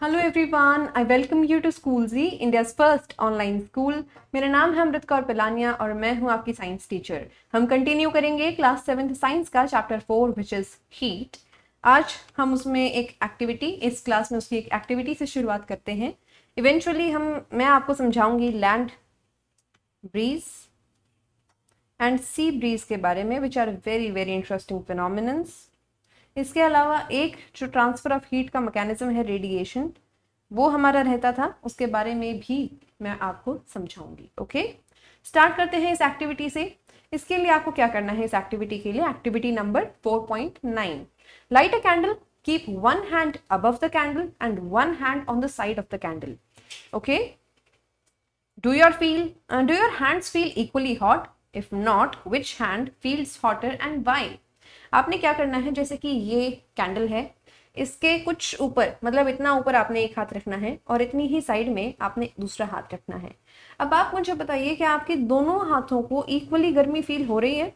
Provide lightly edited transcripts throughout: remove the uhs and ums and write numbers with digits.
Hello everyone, I welcome you to स्कूलजी, India's first online school. मेरा नाम है अमृत कौर पिलानिया और मैं हूं आपकी साइंस टीचर। हम कंटिन्यू करेंगे क्लास 7th साइंस का चैप्टर 4 विच इज़ हीट। आज हम उसमें एक एक्टिविटी, इस क्लास में उसकी एक एक्टिविटी से शुरुआत करते हैं। इवेंचुअली मैं आपको समझाऊंगी land breeze and sea breeze के बारे में, which are very very interesting phenomenons. इसके अलावा एक जो ट्रांसफ़र ऑफ हीट का मैकेनिज्म है, रेडिएशन, वो हमारा रहता था, उसके बारे में भी मैं आपको समझाऊंगी। ओके, स्टार्ट करते हैं इस एक्टिविटी से। इसके लिए आपको क्या करना है इस एक्टिविटी के लिए? Activity number 4.9, light a candle, keep one hand above the candle and one hand on the side of the candle. Okay, do your hands feel equally hot? If not, which hand feels hotter and why? आपने क्या करना है, जैसे कि ये candle है, इसके कुछ ऊपर, मतलब इतना ऊपर आपने एक हाथ रखना है और इतनी ही साइड में आपने दूसरा हाथ रखना है। अब आप मुझे बताइए कि आपके दोनों हाथों को इक्वली गर्मी फील हो रही है?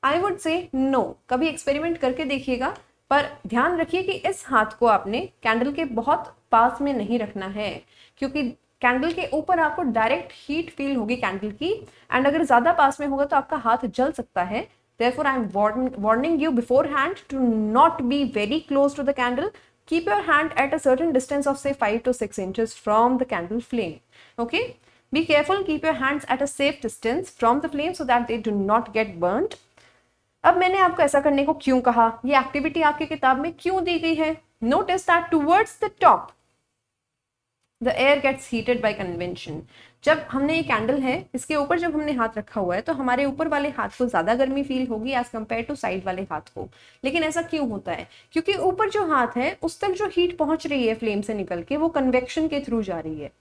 I would say no. कभी एक्सपेरिमेंट करके देखिएगा, पर ध्यान रखिए कि इस हाथ को आपने कैंडल के बहुत पास में नहीं रखना है, क्योंकि कैंडल के ऊपर आपको डायरेक्ट हीट फील होगी कैंडल की, एंड अगर ज्यादा पास में होगा तो आपका हाथ जल सकता है। Therefore, I am warning you beforehand to not be very close to the candle. Keep your hand at a certain distance of say 5 to 6 inches from the candle flame. Okay? Be careful, keep your hands at a safe distance from the flame so that they do not get burnt. अब मैंने आपको ऐसा करने को क्यों कहा, ये activity आपकी किताब में क्यों दी गई है? Notice that towards the top, the air gets heated by convection. जब हमने ये कैंडल है, इसके ऊपर जब हमने हाथ रखा हुआ है तो हमारे ऊपर वाले हाथ को ज्यादा गर्मी फील होगी एज कम्पेयर टू साइड वाले हाथ को। लेकिन ऐसा क्यों होता है? क्योंकि ऊपर जो हाथ है उस तक जो हीट पहुंच रही है फ्लेम से निकल के, वो कन्वेक्शन के थ्रू जा रही है,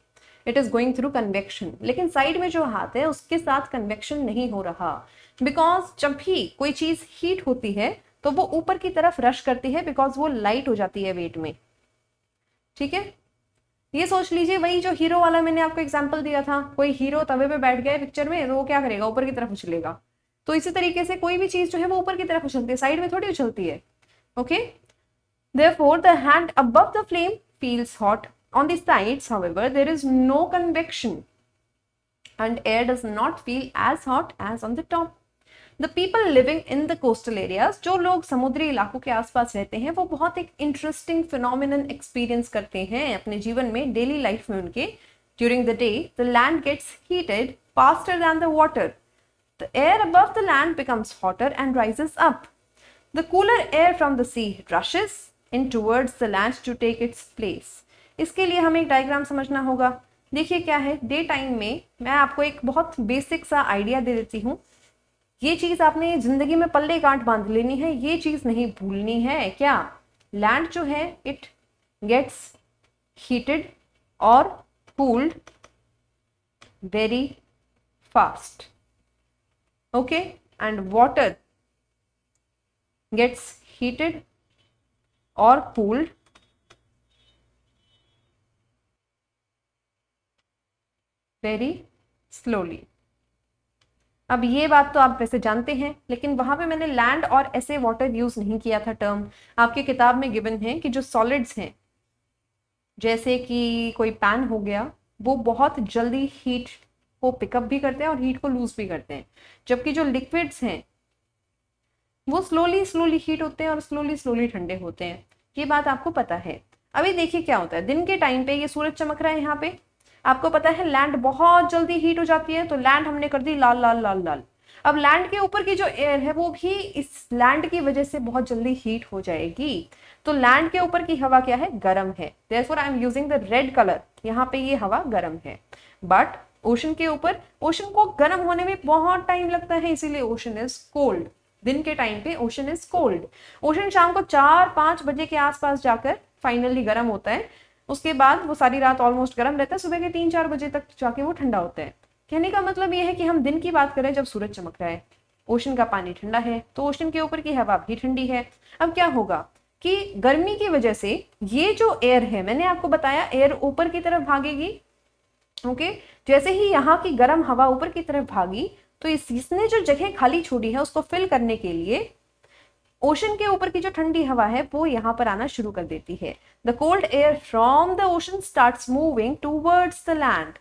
it is going through convection. लेकिन साइड में जो हाथ है उसके साथ कन्वेक्शन नहीं हो रहा, बिकॉज जब भी कोई चीज हीट होती है तो वो ऊपर की तरफ रश करती है, बिकॉज वो लाइट हो जाती है वेट में। ठीक है, ये सोच लीजिए, वही जो हीरो वाला मैंने आपको एग्जांपल दिया था, कोई हीरो तवे पे बैठ गया है पिक्चर में, तो वो क्या करेगा? ऊपर की तरफ उछलेगा। तो इसी तरीके से कोई भी चीज जो है वो ऊपर की तरफ उछलती है, साइड में थोड़ी उछलती है। Okay, therefore the hand above the flame feels hot, on the sides however there is no convection and air does not feel as hot as on the top. The people living in the coastal areas, जो लोग समुद्री इलाकों के आसपास रहते हैं, वो बहुत एक इंटरेस्टिंग फिनोमिनन एक्सपीरियंस करते हैं अपने जीवन में, डेली लाइफ में उनके। During the day, the land gets heated faster than the water. The air above the land becomes hotter and rises up. The cooler air from the sea rushes in towards the land to take its place. इसके लिए हमें एक diagram समझना होगा। देखिए क्या है, day time में मैं आपको एक बहुत बेसिक सा आइडिया दे देती हूँ। ये चीज आपने जिंदगी में पल्ले गांठ बांध लेनी है, ये चीज नहीं भूलनी है। क्या? लैंड जो है इट गेट्स हीटेड और cooled very fast, okay, and water gets heated और कूल्ड वेरी स्लोली। अब ये बात तो आप वैसे जानते हैं, लेकिन वहां पे मैंने लैंड और ऐसे वाटर यूज नहीं किया था टर्म। आपके किताब में गिवन है कि जो सॉलिड्स हैं, जैसे कि कोई पैन हो गया, वो बहुत जल्दी हीट को पिकअप भी करते हैं और हीट को लूज भी करते हैं, जबकि जो लिक्विड्स हैं वो स्लोली स्लोली हीट होते हैं और स्लोली स्लोली ठंडे होते हैं। ये बात आपको पता है। अभी देखिए क्या होता है, दिन के टाइम पे ये सूरज चमक रहा है यहाँ पे, आपको पता है लैंड बहुत जल्दी हीट हो जाती है, तो लैंड हमने कर दी लाल लाल लाल लाल। अब लैंड के ऊपर की जो एयर है वो भी इस लैंड की वजह से बहुत जल्दी हीट हो जाएगी। तो लैंड के ऊपर की हवा क्या है? गर्म है। Therefore I am using the red colour, यहाँ पे ये हवा गर्म है। बट ओशन के ऊपर, ओशन को गर्म होने में बहुत टाइम लगता है, इसीलिए ओशन इज कोल्ड। दिन के टाइम पे ओशन इज कोल्ड। ओशन शाम को 4-5 बजे के आसपास जाकर फाइनली गर्म होता है, उसके बाद वो सारी रात ऑलमोस्ट गर्म रहता है, सुबह के 3-4 बजे तक जाके वो ठंडा होता है। कहने का मतलब ये है कि हम दिन की बात करें जब सूरज चमक रहा है, ओशन का पानी ठंडा है, तो ओशन के ऊपर की हवा भी ठंडी है। अब क्या होगा कि गर्मी की वजह से ये जो एयर है, मैंने आपको बताया एयर ऊपर की तरफ भागेगी। ओके, जैसे ही यहाँ की गर्म हवा ऊपर की तरफ भागी, तो इसने जो जगह खाली छोड़ी है उसको फिल करने के लिए ओशन के ऊपर की जो ठंडी हवा है वो यहाँ पर आना शुरू कर देती है। The cold air from the ocean starts moving towards the land.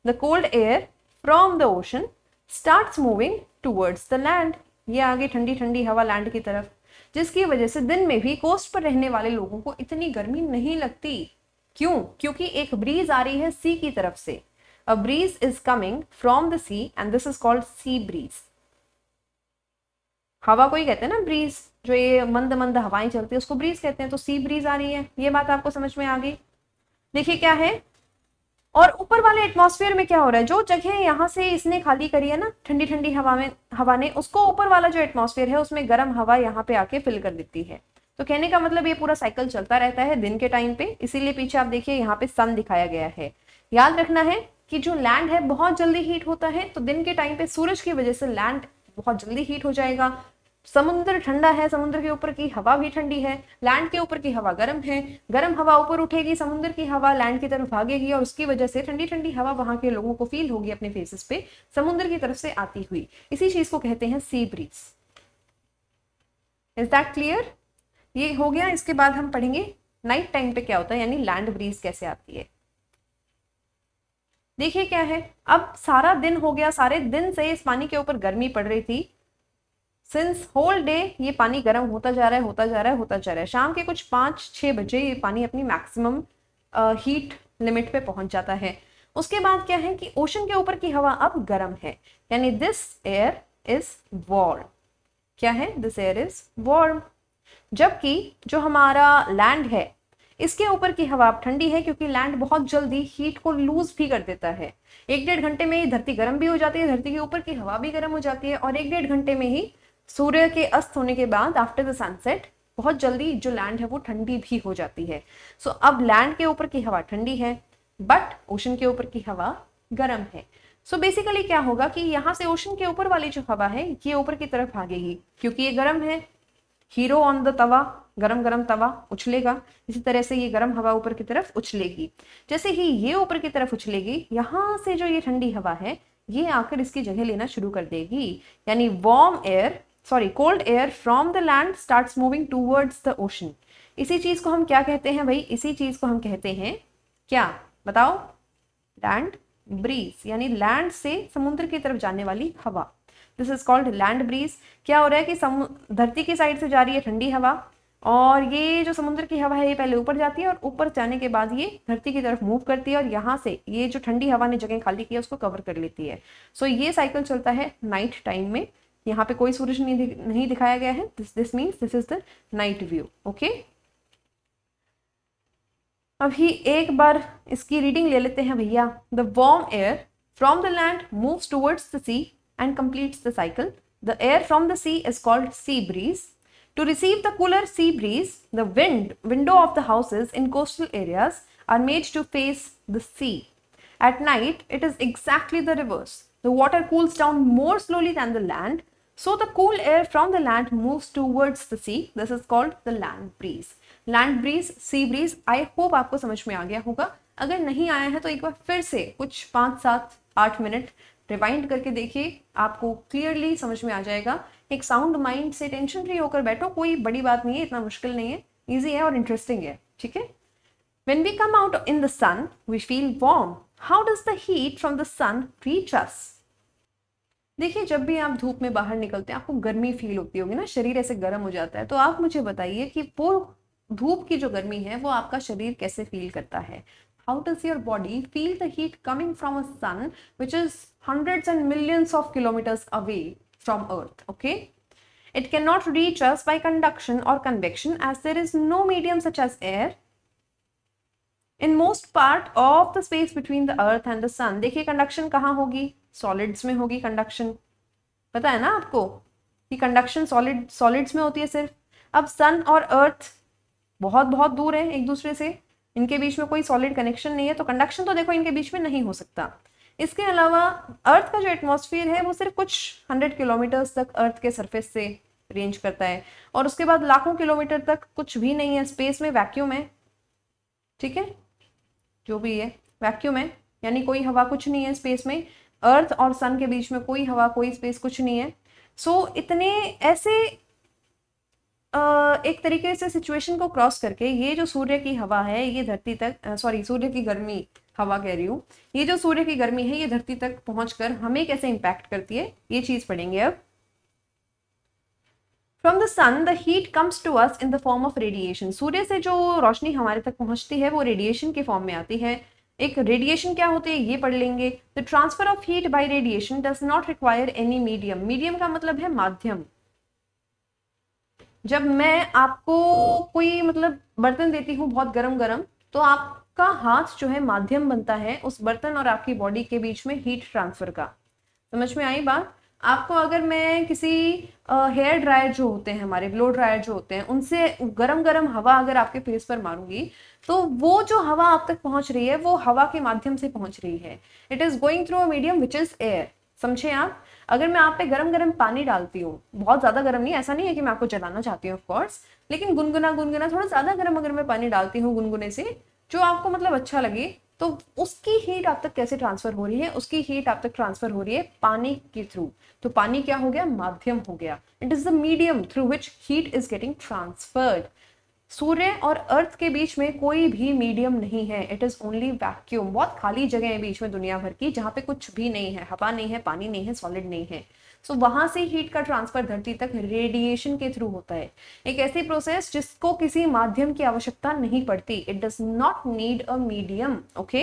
The cold air from the ocean starts moving towards the land. ये आगे ठंडी ठंडी हवा लैंड की तरफ, जिसकी वजह से दिन में भी कोस्ट पर रहने वाले लोगों को इतनी गर्मी नहीं लगती। क्यों? क्योंकि एक ब्रीज आ रही है सी की तरफ से। A breeze is coming from the sea and this is called sea breeze. हवा को ही कहते हैं ना ब्रीज, जो ये मंद मंद हवाएं चलती है उसको ब्रीज कहते हैं। तो सी ब्रीज आ रही है, ये बात आपको समझ में आ गई। देखिए क्या है, और ऊपर वाले एटमॉस्फेयर में क्या हो रहा है, जो जगह यहाँ से इसने खाली करी है ना ठंडी ठंडी हवा ने, उसको ऊपर वाला जो एटमॉस्फेयर है उसमें गर्म हवा यहाँ पे आके फिल कर देती है। तो कहने का मतलब ये पूरा साइकिल चलता रहता है दिन के टाइम पे, इसीलिए पीछे आप देखिए यहाँ पे सन दिखाया गया है। याद रखना है कि जो लैंड है बहुत जल्दी हीट होता है, तो दिन के टाइम पे सूरज की वजह से लैंड बहुत जल्दी हीट हो जाएगा। समुद्र ठंडा है, समुद्र के ऊपर की हवा भी ठंडी है, लैंड के ऊपर की हवा गर्म है, गर्म हवा ऊपर उठेगी, समुद्र की हवा लैंड की तरफ भागेगी और उसकी वजह से ठंडी ठंडी हवा वहां के लोगों को फील होगी अपने फेसेस पे समुद्र की तरफ से आती हुई। इसी चीज को कहते हैं sea breeze. Is that clear? ये हो गया। इसके बाद हम पढ़ेंगे नाइट टाइम पे क्या होता है, यानी लैंड ब्रीज कैसे आती है। देखिए क्या है, अब सारा दिन हो गया, सारे दिन से इस पानी के ऊपर गर्मी पड़ रही थी। सिंस होल डे ये पानी गर्म होता जा रहा है, होता जा रहा है, होता जा रहा है। शाम के कुछ 5-6 बजे ये पानी अपनी मैक्सिमम हीट लिमिट पे पहुंच जाता है। उसके बाद क्या है कि ओशन के ऊपर की हवा अब गर्म है, यानी दिस एयर इज वार्म। क्या है? This air is warm. जबकि जो हमारा लैंड है इसके ऊपर की हवा अब ठंडी है, क्योंकि लैंड बहुत जल्दी हीट को लूज भी कर देता है। 1-1.5 घंटे में ही धरती गर्म भी हो जाती है, धरती के ऊपर की हवा भी गर्म हो जाती है, और 1-1.5 घंटे में ही सूर्य के अस्त होने के बाद आफ्टर द सनसेट बहुत जल्दी जो लैंड है वो ठंडी भी हो जाती है। सो अब लैंड के ऊपर की हवा ठंडी है, बट ओशन के ऊपर की हवा गर्म है। सो बेसिकली क्या होगा कि यहाँ से ओशन के ऊपर वाली जो हवा है ये ऊपर की तरफ भागेगी, क्योंकि ये गर्म है। हीरो ऑन द तवा, गरम गरम तवा उछलेगा, इसी तरह से ये गर्म हवा ऊपर की तरफ उछलेगी। जैसे ही ये ऊपर की तरफ उछलेगी, यहाँ से जो ये ठंडी हवा है ये आकर इसकी जगह लेना शुरू कर देगी, यानी cold air from the land starts moving towards the ocean. इसी चीज को हम क्या कहते हैं भाई? इसी चीज को हम कहते हैं क्या, बताओ? लैंड ब्रीज, यानी लैंड से समुद्र की तरफ जाने वाली हवा। This is called land breeze. क्या हो रहा है कि धरती की साइड से जा रही है ठंडी हवा, और ये जो समुद्र की हवा है ये पहले ऊपर जाती है और ऊपर जाने के बाद ये धरती की तरफ मूव करती है, और यहाँ से ये जो ठंडी हवा ने जगह खाली की है उसको कवर कर लेती है। सो ये साइकिल चलता है नाइट टाइम में। यहाँ पे कोई सूरज नहीं दिखाया गया है। This means this is the night view. Okay, अभी एक बार इसकी रीडिंग ले लेते हैं भैया। The warm air from the land moves towards the sea and completes the cycle. The air from the sea is called sea breeze. To receive the cooler sea breeze, the window of the houses in coastal areas are made to face the sea. At night, it is exactly the reverse. The water cools down more slowly than the land, so the cool air from the land moves towards the sea. This is called the land breeze. Land breeze, sea breeze. I hope आपको समझ में आ गया होगा। अगर नहीं आया है तो एक बार फिर से कुछ 5-7-8 मिनट रिवाइंड करके देखिए, आपको क्लियरली समझ में आ जाएगा। एक साउंड माइंड से टेंशन फ्री होकर बैठो, कोई बड़ी बात नहीं है, इतना मुश्किल नहीं है, इजी है और इंटरेस्टिंग है। ठीक है। When we come out in the sun, we feel warm. How does the heat from the sun reach us? देखिए, जब भी आप धूप में बाहर निकलते हैं आपको गर्मी फील होती होगी ना, शरीर ऐसे गर्म हो जाता है। तो आप मुझे बताइए कि वो धूप की जो गर्मी है वो आपका शरीर कैसे फील करता है? How does your body feel the heat coming from a sun which is hundreds and millions of kilometers away from Earth? Okay, it cannot reach us by conduction or convection as there is no medium such as air in most part of the space between the Earth and the sun. देखिए conduction कहाँ होगी? Solids में होगी conduction. पता है ना आपको कि कंडक्शन सॉलिड्स में होती है सिर्फ। अब सन और अर्थ बहुत बहुत दूर है एक दूसरे से, इनके बीच में कोई सॉलिड कनेक्शन नहीं है, तो कंडक्शन तो देखो इनके बीच में नहीं हो सकता। इसके अलावा अर्थ का जो एटमॉस्फेयर है वो सिर्फ कुछ 100 किलोमीटर्स तक अर्थ के सरफेस से रेंज करता है, और उसके बाद लाखों किलोमीटर तक कुछ भी नहीं है, स्पेस में वैक्यूम है। ठीक है, जो भी है वैक्यूम है, यानी कोई हवा कुछ नहीं है स्पेस में। अर्थ और सन के बीच में कोई हवा कोई स्पेस कुछ नहीं है। सो इतने ऐसे एक तरीके से सिचुएशन को क्रॉस करके ये जो सूर्य की हवा है ये धरती तक, सॉरी सूर्य की गर्मी, हवा कह रही हूँ, ये जो सूर्य की गर्मी है ये धरती तक पहुंचकर हमें कैसे इंपैक्ट करती है ये चीज पढ़ेंगे अब। From the sun the heat comes to us in the form of radiation. सूर्य से जो रोशनी हमारे तक पहुंचती है वो रेडिएशन के फॉर्म में आती है। एक रेडिएशन क्या होती है ये पढ़ लेंगे। The transfer of heat bye radiation does not require any medium. Medium का मतलब है माध्यम। जब मैं आपको कोई मतलब बर्तन देती हूँ बहुत गरम गरम, तो आपका हाथ जो है माध्यम बनता है उस बर्तन और आपकी बॉडी के बीच में हीट ट्रांसफर का। समझ में आई बात? आपको अगर मैं किसी हेयर ड्रायर जो होते हैं, हमारे ब्लो ड्रायर जो होते हैं, उनसे गरम गरम हवा अगर आपके फेस पर मारूंगी तो वो जो हवा आप तक पहुंच रही है वो हवा के माध्यम से पहुंच रही है। It is going through a medium which is air. समझे आप? अगर मैं आप पे गरम गरम पानी डालती हूँ, बहुत ज्यादा गरम नहीं, ऐसा नहीं है कि मैं आपको जलाना चाहती हूँ ऑफकोर्स, लेकिन गुनगुना गुनगुना थोड़ा ज्यादा गरम अगर मैं पानी डालती हूँ गुनगुने से, जो आपको मतलब अच्छा लगे, तो उसकी हीट आप तक कैसे ट्रांसफर हो रही है? उसकी हीट आप तक ट्रांसफर हो रही है पानी के थ्रू। तो पानी क्या हो गया? माध्यम हो गया। It is the medium through which heat is getting transferred. सूर्य और अर्थ के बीच में कोई भी मीडियम नहीं है। It is only vacuum. बहुत खाली जगह है बीच में दुनिया भर की जहाँ पे कुछ भी नहीं है, हवा नहीं है, पानी नहीं है, सॉलिड नहीं है। सो वहां से हीट का ट्रांसफर धरती तक रेडिएशन के थ्रू होता है। एक ऐसी प्रोसेस जिसको किसी माध्यम की आवश्यकता नहीं पड़ती। It does not need a medium. Okay,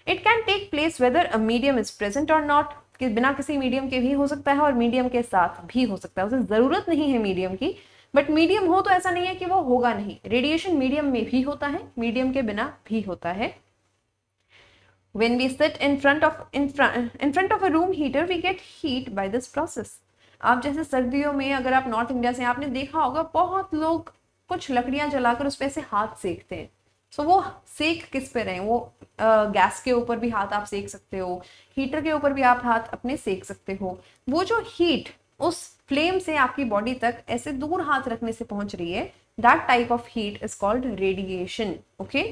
it can take place whether a medium is present और नॉट। कि बिना किसी मीडियम के भी हो सकता है और मीडियम के साथ भी हो सकता है। उसे जरूरत नहीं है मीडियम की, बट मीडियम हो तो ऐसा नहीं है कि वो होगा नहीं। रेडिएशन मीडियम में भी होता है, मीडियम के बिना भी होता है। When we sit in front of a room heater, we get heat by this process. आप जैसे सर्दियों में, अगर आप नॉर्थ इंडिया से, आपने देखा होगा बहुत लोग कुछ लकड़ियां जलाकर उस पे से हाथ सेकते हैं। सो वो सेक किस पे रहे? वो गैस के ऊपर भी हाथ आप सेक सकते हो, हीटर के ऊपर भी आप हाथ अपने सेक सकते हो। वो जो हीट उस फ्लेम से आपकी बॉडी तक ऐसे दूर हाथ रखने से पहुंच रही है, that type of heat is called radiation. Okay,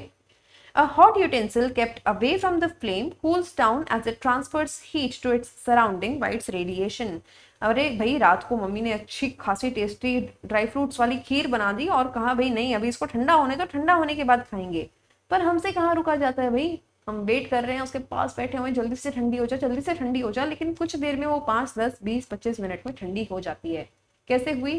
a hot utensil kept away from the flame cools down as it transfers heat to its surrounding by its radiation. अरे भाई, रात को मम्मी ने अच्छी खासी टेस्टी ड्राई फ्रूट्स वाली खीर बना दी और कहा भाई नहीं अभी इसको ठंडा होने तो, ठंडा होने के बाद खाएंगे। पर हमसे कहाँ रुका जाता है भाई? हम वेट कर रहे हैं, उसके पास बैठे हुए, जल्दी से ठंडी हो जा, जल्दी से ठंडी हो जा। लेकिन कुछ देर में वो 5, 10, 20, 25 मिनट में ठंडी हो जाती है। कैसे हुई?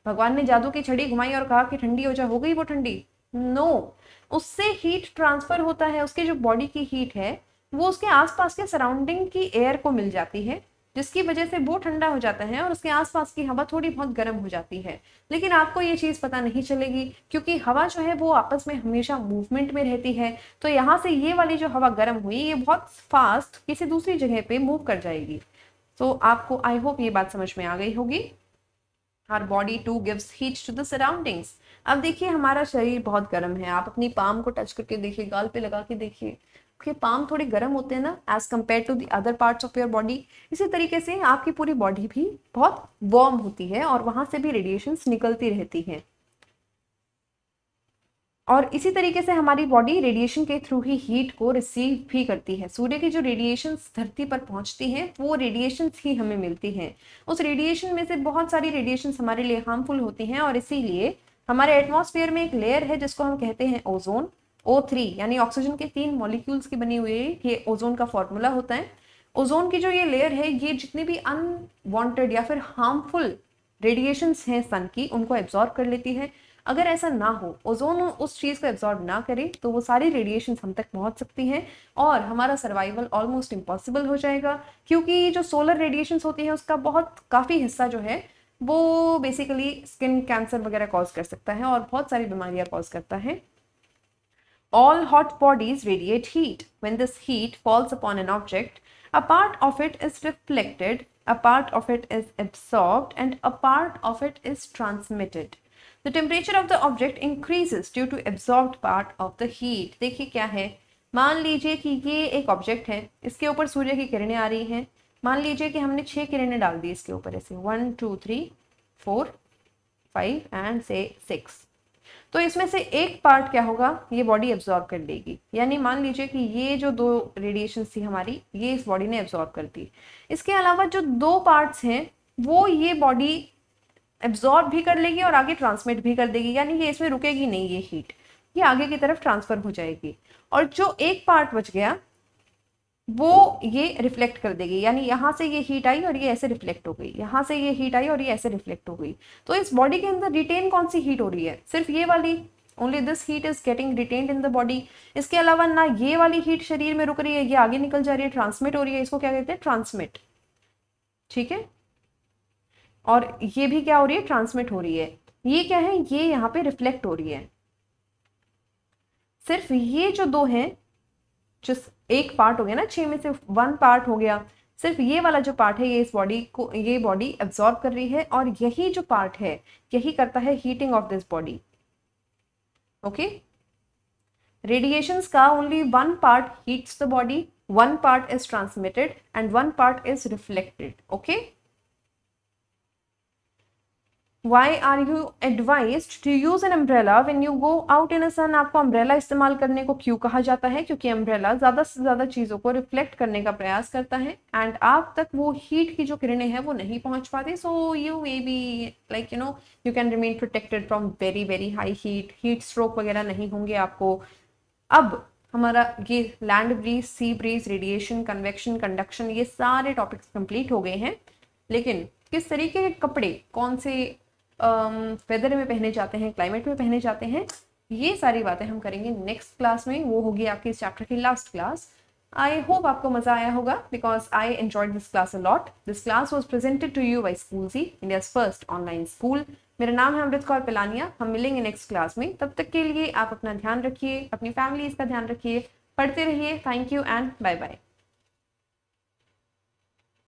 भगवान ने जादू की छड़ी घुमाई और कहा कि ठंडी हो जा, हो गई वो ठंडी? नो, उससे हीट ट्रांसफर होता है। उसके जो बॉडी की हीट है वो उसके आसपास के सराउंडिंग की एयर को मिल जाती है, जिसकी वजह से वो ठंडा हो जाता है और उसके आसपास की हवा थोड़ी बहुत गर्म हो जाती है। लेकिन आपको ये चीज पता नहीं चलेगी क्योंकि हवा जो है वो आपस में हमेशा मूवमेंट में रहती है। तो यहाँ से ये वाली जो हवा गर्म हुई ये बहुत फास्ट किसी दूसरी जगह पे मूव कर जाएगी। तो आपको आई होप ये बात समझ में आ गई होगी। Our body too gives heat to the surroundings. अब देखिए हमारा शरीर बहुत गर्म है। आप अपनी पाम को टच करके देखिए, गाल पे लगा के देखिए, आपके पाम थोड़े गर्म होते हैं ना as compare to the other parts of your body. इसी तरीके से आपकी पूरी बॉडी भी बहुत वार्म होती है और वहां से भी रेडिएशंस निकलती रहती हैं। और इसी तरीके से हमारी बॉडी रेडिएशन के थ्रू ही हीट को रिसीव भी करती है। सूर्य की जो रेडिएशंस धरती पर पहुंचती हैं वो रेडिएशंस ही हमें मिलती हैं। उस रेडिएशन में से बहुत सारी रेडिएशंस हमारे लिए हार्मफुल होती हैं और इसीलिए हमारे एटमॉस्फेयर में एक लेयर है जिसको हम कहते हैं ओजोन। O3 यानी ऑक्सीजन के 3 मॉलिक्यूल्स की बनी हुई है, ये ओजोन का फॉर्मूला होता है। ओजोन की जो ये लेयर है ये जितने भी अनवांटेड या फिर हार्मफुल रेडिएशंस हैं सन की, उनको एब्जॉर्ब कर लेती है। अगर ऐसा ना हो, ओजोन उस चीज को एब्जॉर्ब ना करे, तो वो सारी रेडिएशन हम तक पहुंच सकती हैं और हमारा सर्वाइवल ऑलमोस्ट इम्पॉसिबल हो जाएगा। क्योंकि जो सोलर रेडिएशन होती है उसका बहुत काफी हिस्सा जो है वो बेसिकली स्किन कैंसर वगैरह कॉज कर सकता है और बहुत सारी बीमारियां कॉज करता है। All hot bodies radiate heat. When this heat falls upon an object, a part of it is reflected, a part of it is absorbed, and a part of it is transmitted. The temperature of the object increases due to absorbed part of the heat. देखिए क्या है, मान लीजिए कि ये एक object है, इसके ऊपर सूर्य की किरणें आ रही हैं। मान लीजिए कि हमने 6 किरणें डाल दी इसके ऊपर, ऐसे 1 2 3 4 5 एंड से 6। तो इसमें से एक पार्ट क्या होगा, ये बॉडी एब्जॉर्ब कर लेगी। यानी मान लीजिए कि ये जो 2 रेडिएशन थी हमारी, ये इस बॉडी ने एब्जॉर्ब कर दी। इसके अलावा जो 2 पार्ट्स हैं वो ये बॉडी एब्जॉर्ब भी कर लेगी और आगे ट्रांसमिट भी कर देगी, यानी कि इसमें रुकेगी नहीं ये हीट, ये आगे की तरफ ट्रांसफर हो जाएगी। और जो एक पार्ट बच गया वो ये रिफ्लेक्ट कर देगी, यानी यहाँ से ये हीट आई और ये ऐसे रिफ्लेक्ट हो गई, यहाँ से ये हीट आई और ये ऐसे रिफ्लेक्ट हो गई। तो इस बॉडी के अंदर रिटेन कौन सी हीट हो रही है? सिर्फ ये वाली, only this heat is getting retained in the body. इसके अलावा ना ये वाली हीट शरीर में रुक रही है, ये आगे निकल जा रही है, ट्रांसमिट हो रही है, इसको क्या कहते हैं? ट्रांसमिट। ठीक है, और ये भी क्या हो रही है? ट्रांसमिट हो रही है। ये क्या है? ये यहाँ पे रिफ्लेक्ट हो रही है। सिर्फ ये जो दो हैं, जिस एक पार्ट हो गया ना, 6 में से 1 पार्ट हो गया, सिर्फ ये वाला जो पार्ट है ये इस बॉडी को, ये बॉडी एब्जॉर्ब कर रही है, और यही जो पार्ट है यही करता है heating of this body. Okay, radiations का only 1 part heats the body, 1 part is transmitted and 1 part is reflected. Okay, Why are you advised to use an umbrella when you go out in a sun? आपको umbrella इस्तेमाल करने को क्यों कहा जाता है? क्योंकि अम्ब्रेला ज़्यादा से ज़्यादा चीज़ों को रिफ्लेक्ट करने का प्रयास करता है एंड आप तक वो हीट की जो किरणें हैं वो नहीं पहुंच पाती। So you may be like you can remain protected from very very high heat stroke वगैरह नहीं होंगे आपको। अब हमारा ये land breeze, sea breeze, radiation, convection, conduction, ये सारे टॉपिक्स कंप्लीट हो गए हैं। लेकिन किस तरीके के कपड़े कौन से वेदर में पहने जाते हैं, क्लाइमेट में पहने जाते हैं, ये सारी बातें हम करेंगे नेक्स्ट क्लास में। वो होगी आपकी इस चैप्टर की लास्ट क्लास। आई होप आपको मजा आया होगा because I enjoyed this class a lot. This class was presented to you by Schoolji, India's first online school. मेरा नाम है अमृत कौर पिलानिया। हम मिलेंगे नेक्स्ट क्लास में। तब तक के लिए आप अपना ध्यान रखिए, अपनी फैमिली का ध्यान रखिए, पढ़ते रहिए। Thank you and bye bye.